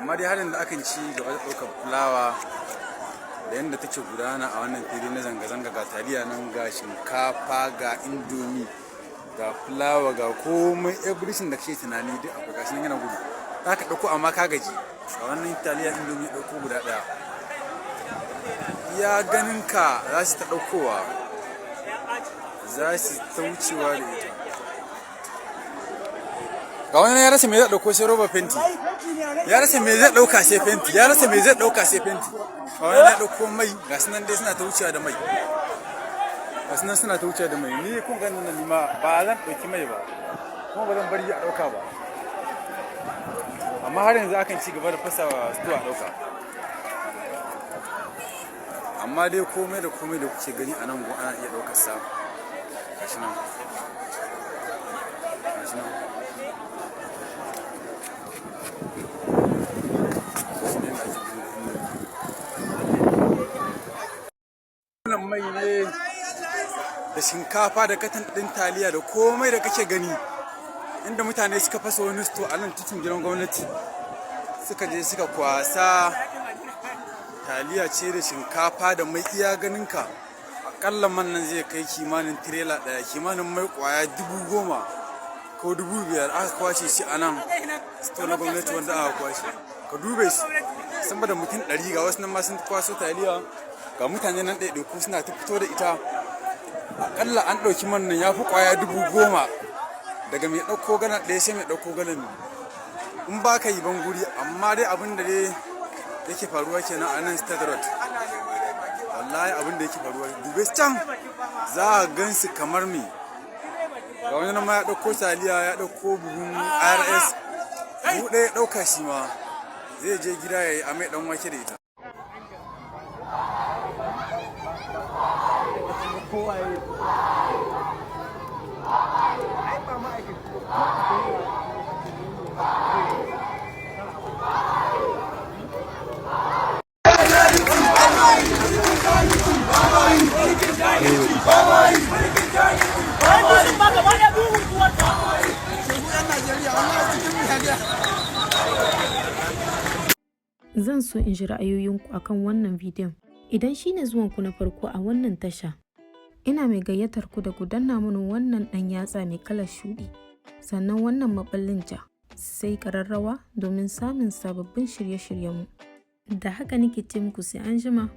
amma dai har yanzu akan ci gaba da ɗaukar fulawa da yadda take gudana a wannan fili na zanga-zanga. Ga taliya nan, ga shinkafa, ga indomi, ga fulawa, ga komai everything da kake tunani duk akwai. Gashi nan yana gudu, za ka ɗauko amma ka gaji. A wannan taliya indomi ɗauko guda ɗaya, ya ganin ka za su ta ɗaukowa, za su ta wucewa da ita. Ga wani ya rasa me zai ɗauko sai roba fenti, ya rasa me zai ɗauka sai fenti, ya rasa me zai ɗauka sai fenti. Ga wani ya ɗauko mai, ga su nan dai suna ta wucewa da mai, ga su nan suna ta wucewa da mai. Ni kun ganin nan ma ba zan ɗauki mai ba, kuma ba zan bari a ɗauka ba, amma har yanzu akan ci gaba da fasawa su a ɗauka. Amma dai komai da komai da kuke gani a nan gun ana iya ɗaukar sa. Gashi nan, gashi nan. Wannan mai ne da shinkafa da katan ɗin taliya da komai da kake gani, inda mutane suka fasa wani sto a nan titin gidan gwamnati, suka je suka kwasa taliya ce da shinkafa da mai. Iya ganinka akalla man nan zai kai kimanin tirela ɗaya, kimanin mai kwaya 10,000 ko 5,000 aka kwashe shi a nan sto na gwamnati wanda aka kwashe. Ka dube shi sama da mutum 100, ga wasu nan ma sun kwaso taliya, ga mutane nan ɗaiɗaiku suna ta fito da ita. Akalla an ɗauki man nan ya fi kwaya 10,000 daga mai ɗauko gana ɗaya sai mai ɗauko galan biyu, in ba ka yi ban guri. Amma dai abin da dai yake faruwa kenan a nan State Road, wallahi abin da yake faruwa. Dube can za a gan su kamar me. Ga wani nan ma ya ɗauko taliya, ya ɗauko buhun RS, buhu ɗaya ɗauka shi ma zai je gida ya yi a mai ɗan wake da ita. Zan so in ji ra'ayoyinku akan wannan bidiyon. Idan shine zuwanku na farko a wannan tasha, ina mai gayyatar ku da ku danna mana wannan ɗan yatsa mai kalar shuɗi, sannan wannan maɓallin ja, sai ƙararrawa domin samun sababbin shirye-shiryenmu. Da haka nake ce muku sai an jima.